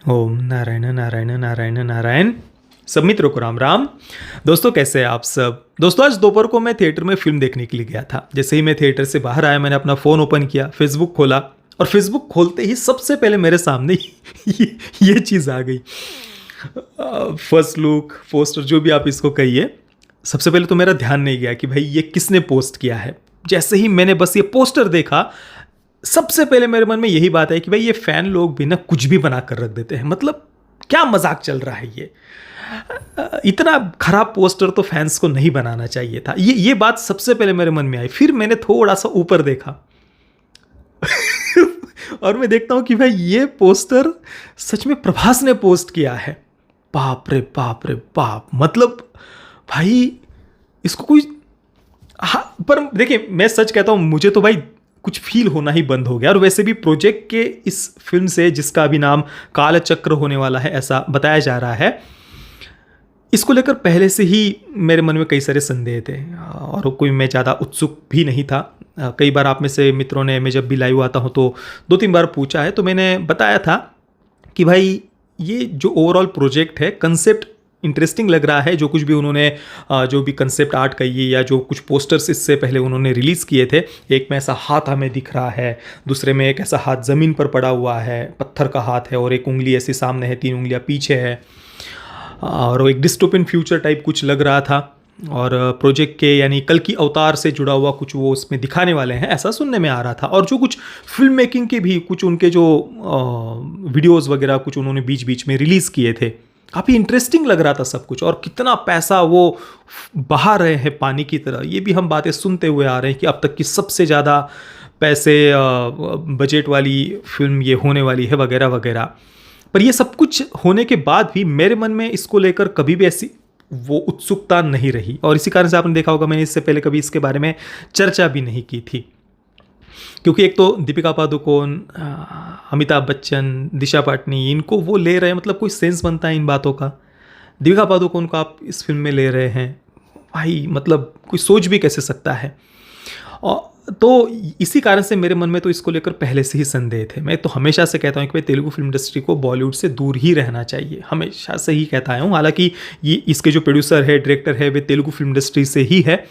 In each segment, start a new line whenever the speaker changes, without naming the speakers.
ओम नारायण नारायण नारायण नारायण। सब मित्रों को राम राम। दोस्तों कैसे हैं आप सब। दोस्तों आज दोपहर को मैं थिएटर में फिल्म देखने के लिए गया था। जैसे ही मैं थिएटर से बाहर आया मैंने अपना फ़ोन ओपन किया, फेसबुक खोला और फेसबुक खोलते ही सबसे पहले मेरे सामने ये चीज़ आ गई। फर्स्ट लुक पोस्टर जो भी आप इसको कहिए, सबसे पहले तो मेरा ध्यान नहीं गया कि भाई ये किसने पोस्ट किया है। जैसे ही मैंने बस ये पोस्टर देखा, सबसे पहले मेरे मन में यही बात है कि भाई ये फैन लोग भी ना कुछ भी बना कर रख देते हैं। मतलब क्या मजाक चल रहा है ये। इतना खराब पोस्टर तो फैंस को नहीं बनाना चाहिए था। ये बात सबसे पहले मेरे मन में आई। फिर मैंने थोड़ा सा ऊपर देखा और मैं देखता हूं कि भाई ये पोस्टर सच में प्रभास ने पोस्ट किया है। बाप रे बाप रे बाप। मतलब भाई इसको कोई, हाँ पर देखिए मैं सच कहता हूं, मुझे तो भाई कुछ फील होना ही बंद हो गया। और वैसे भी प्रोजेक्ट के इस फिल्म से, जिसका अभी नाम कालचक्र होने वाला है ऐसा बताया जा रहा है, इसको लेकर पहले से ही मेरे मन में कई सारे संदेह थे और कोई मैं ज़्यादा उत्सुक भी नहीं था। कई बार आप में से मित्रों ने, मैं जब भी लाइव आता हूँ तो 2-3 बार पूछा है, तो मैंने बताया था कि भाई ये जो ओवरऑल प्रोजेक्ट है, कंसेप्ट इंटरेस्टिंग लग रहा है। जो कुछ भी उन्होंने जो भी कंसेप्ट आर्ट कहिए या जो कुछ पोस्टर्स इससे पहले उन्होंने रिलीज़ किए थे, एक में ऐसा हाथ हमें दिख रहा है, दूसरे में एक ऐसा हाथ ज़मीन पर पड़ा हुआ है, पत्थर का हाथ है और एक उंगली ऐसी सामने है, 3 उंगलियां पीछे है, और एक डिस्टोपियन फ्यूचर टाइप कुछ लग रहा था। और प्रोजेक्ट के यानी कल की अवतार से जुड़ा हुआ कुछ वो उसमें दिखाने वाले हैं, ऐसा सुनने में आ रहा था। और जो कुछ फिल्म मेकिंग के भी कुछ उनके जो वीडियोस वगैरह कुछ उन्होंने बीच बीच में रिलीज़ किए थे, काफ़ी इंटरेस्टिंग लग रहा था सब कुछ। और कितना पैसा वो बहा रहे हैं पानी की तरह, ये भी हम बातें सुनते हुए आ रहे हैं कि अब तक की सबसे ज़्यादा पैसे बजट वाली फिल्म ये होने वाली है वगैरह वगैरह। पर ये सब कुछ होने के बाद भी मेरे मन में इसको लेकर कभी भी ऐसी वो उत्सुकता नहीं रही। और इसी कारण से आपने देखा होगा मैंने इससे पहले कभी इसके बारे में चर्चा भी नहीं की थी, क्योंकि एक तो दीपिका पादुकोण, अमिताभ बच्चन, दिशा पाटनी, इनको वो ले रहे हैं, मतलब कोई सेंस बनता है इन बातों का। दीपिका पादुकोण को आप इस फिल्म में ले रहे हैं भाई, मतलब कोई सोच भी कैसे सकता है। और तो इसी कारण से मेरे मन में तो इसको लेकर पहले से ही संदेह थे। मैं तो हमेशा से कहता हूँ कि भाई तेलुगु फिल्म इंडस्ट्री को बॉलीवुड से दूर ही रहना चाहिए, हमेशा से ही कहता आया हूँ। हालांकि ये इसके जो प्रोड्यूसर है, डायरेक्टर है, वे तेलुगु फिल्म इंडस्ट्री से ही है,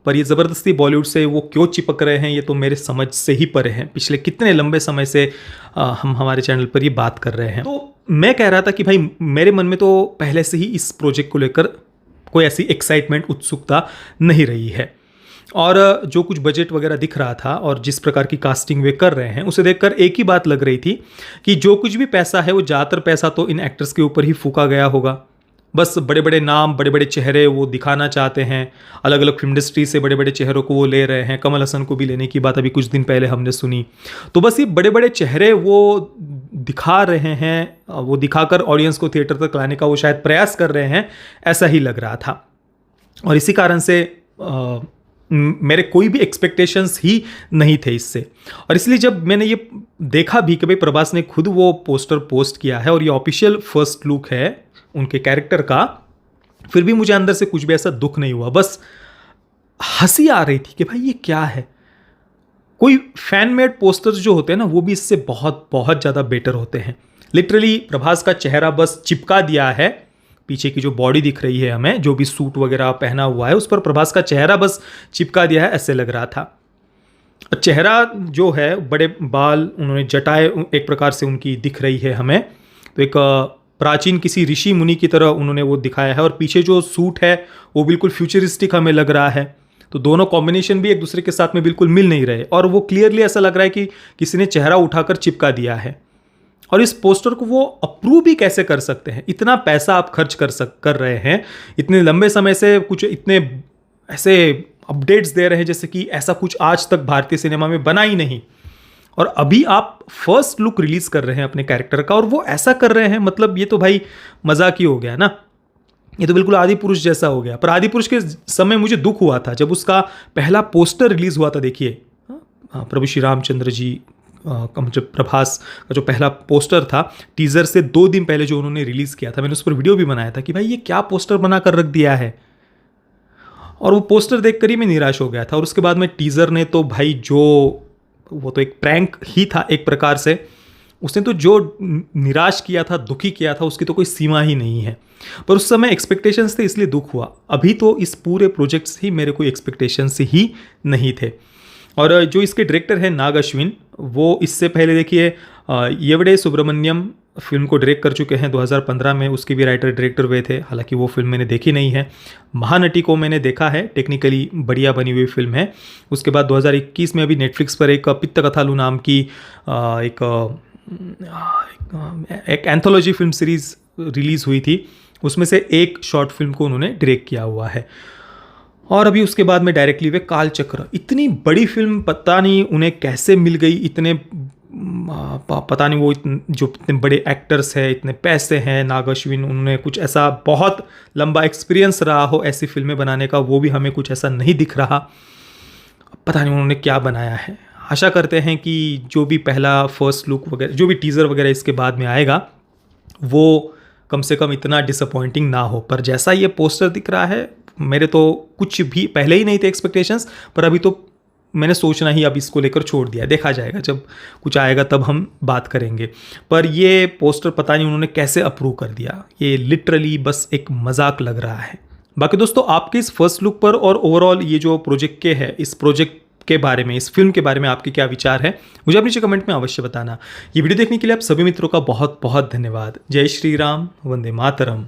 पर ये ज़बरदस्ती बॉलीवुड से वो क्यों चिपक रहे हैं ये तो मेरे समझ से ही परे हैं। पिछले कितने लंबे समय से हम हमारे चैनल पर ये बात कर रहे हैं। तो मैं कह रहा था कि भाई मेरे मन में तो पहले से ही इस प्रोजेक्ट को लेकर कोई ऐसी एक्साइटमेंट, उत्सुकता नहीं रही है। और जो कुछ बजट वगैरह दिख रहा था और जिस प्रकार की कास्टिंग वे कर रहे हैं, उसे देखकर एक ही बात लग रही थी कि जो कुछ भी पैसा है वो ज़्यादातर पैसा तो इन एक्टर्स के ऊपर ही फूका गया होगा। बस बड़े बड़े नाम, बड़े बड़े चेहरे वो दिखाना चाहते हैं। अलग अलग फिल्म इंडस्ट्री से बड़े बड़े चेहरों को वो ले रहे हैं। कमल हसन को भी लेने की बात अभी कुछ दिन पहले हमने सुनी। तो बस ये बड़े बड़े चेहरे वो दिखा रहे हैं, वो दिखाकर ऑडियंस को थिएटर तक लाने का वो शायद प्रयास कर रहे हैं, ऐसा ही लग रहा था। और इसी कारण से मेरे कोई भी एक्सपेक्टेशंस ही नहीं थे इससे। और इसलिए जब मैंने ये देखा भी कि भाई प्रभास ने खुद वो पोस्टर पोस्ट किया है और ये ऑफिशियल फर्स्ट लुक है उनके कैरेक्टर का, फिर भी मुझे अंदर से कुछ भी ऐसा दुख नहीं हुआ। बस हंसी आ रही थी कि भाई ये क्या है। कोई फैन मेड पोस्टर्स जो होते हैं ना, वो भी इससे बहुत बहुत ज़्यादा बेटर होते हैं। लिटरली प्रभास का चेहरा बस चिपका दिया है, पीछे की जो बॉडी दिख रही है हमें, जो भी सूट वगैरह पहना हुआ है उस पर प्रभास का चेहरा बस चिपका दिया है, ऐसे लग रहा था। चेहरा जो है, बड़े बाल, उन्होंने जटाएं एक प्रकार से उनकी दिख रही है हमें, तो एक प्राचीन किसी ऋषि मुनि की तरह उन्होंने वो दिखाया है। और पीछे जो सूट है वो बिल्कुल फ्यूचरिस्टिक हमें लग रहा है। तो दोनों कॉम्बिनेशन भी एक दूसरे के साथ में बिल्कुल मिल नहीं रहे और वो क्लियरली ऐसा लग रहा है कि किसी ने चेहरा उठाकर चिपका दिया है। और इस पोस्टर को वो अप्रूव भी कैसे कर सकते हैं। इतना पैसा आप खर्च कर रहे हैं, इतने लंबे समय से कुछ इतने ऐसे अपडेट्स दे रहे हैं जैसे कि ऐसा कुछ आज तक भारतीय सिनेमा में बना ही नहीं। और अभी आप फर्स्ट लुक रिलीज कर रहे हैं अपने कैरेक्टर का और वो ऐसा कर रहे हैं, मतलब ये तो भाई मजाक ही हो गया ना। ये तो बिल्कुल आदि पुरुष जैसा हो गया। पर आदि पुरुष के समय मुझे दुख हुआ था जब उसका पहला पोस्टर रिलीज हुआ था। देखिए प्रभु श्री रामचंद्र जी जब प्रभास का जो पहला पोस्टर था, टीजर से 2 दिन पहले जो उन्होंने रिलीज किया था, मैंने उस पर वीडियो भी बनाया था कि भाई ये क्या पोस्टर बनाकर रख दिया है। और वो पोस्टर देखकर ही मैं निराश हो गया था। और उसके बाद में टीजर ने तो भाई जो, वो तो एक प्रैंक ही था एक प्रकार से। उसने तो जो निराश किया था, दुखी किया था, उसकी तो कोई सीमा ही नहीं है। पर उस समय एक्सपेक्टेशंस थे इसलिए दुख हुआ। अभी तो इस पूरे प्रोजेक्ट से ही मेरे कोई एक्सपेक्टेशंस ही नहीं थे। और जो इसके डायरेक्टर हैं नाग अश्विन, वो इससे पहले देखिए येवड़े सुब्रमण्यम फिल्म को डायरेक्ट कर चुके हैं 2015 में, उसके भी राइटर डायरेक्टर हुए थे। हालांकि वो फिल्म मैंने देखी नहीं है। महानटी को मैंने देखा है, टेक्निकली बढ़िया बनी हुई फिल्म है। उसके बाद 2021 में अभी नेटफ्लिक्स पर एक पित्त कथालू नाम की एक एंथोलॉजी फिल्म सीरीज रिलीज़ हुई थी, उसमें से एक शॉर्ट फिल्म को उन्होंने डायरेक्ट किया हुआ है। और अभी उसके बाद में डायरेक्टली वे कालचक्र, इतनी बड़ी फिल्म पता नहीं उन्हें कैसे मिल गई, इतने पता नहीं वो जो इतने बड़े एक्टर्स हैं, इतने पैसे हैं, नाग अश्विन, उन्होंने कुछ ऐसा बहुत लंबा एक्सपीरियंस रहा हो ऐसी फिल्में बनाने का, वो भी हमें कुछ ऐसा नहीं दिख रहा। पता नहीं उन्होंने क्या बनाया है। आशा करते हैं कि जो भी पहला फर्स्ट लुक वगैरह, जो भी टीज़र वगैरह इसके बाद में आएगा, वो कम से कम इतना डिसअपॉइंटिंग ना हो। पर जैसा ये पोस्टर दिख रहा है, मेरे तो कुछ भी पहले ही नहीं थे एक्सपेक्टेशंस, पर अभी तो मैंने सोचना ही अब इसको लेकर छोड़ दिया। देखा जाएगा, जब कुछ आएगा तब हम बात करेंगे। पर ये पोस्टर पता नहीं उन्होंने कैसे अप्रूव कर दिया, ये लिटरली बस एक मजाक लग रहा है। बाकी दोस्तों, आपके इस फर्स्ट लुक पर और ओवरऑल ये जो प्रोजेक्ट के है, इस प्रोजेक्ट के बारे में, इस फिल्म के बारे में आपके क्या विचार है, मुझे अपने नीचे कमेंट में अवश्य बताना। ये वीडियो देखने के लिए आप सभी मित्रों का बहुत बहुत धन्यवाद। जय श्री राम, वंदे मातरम।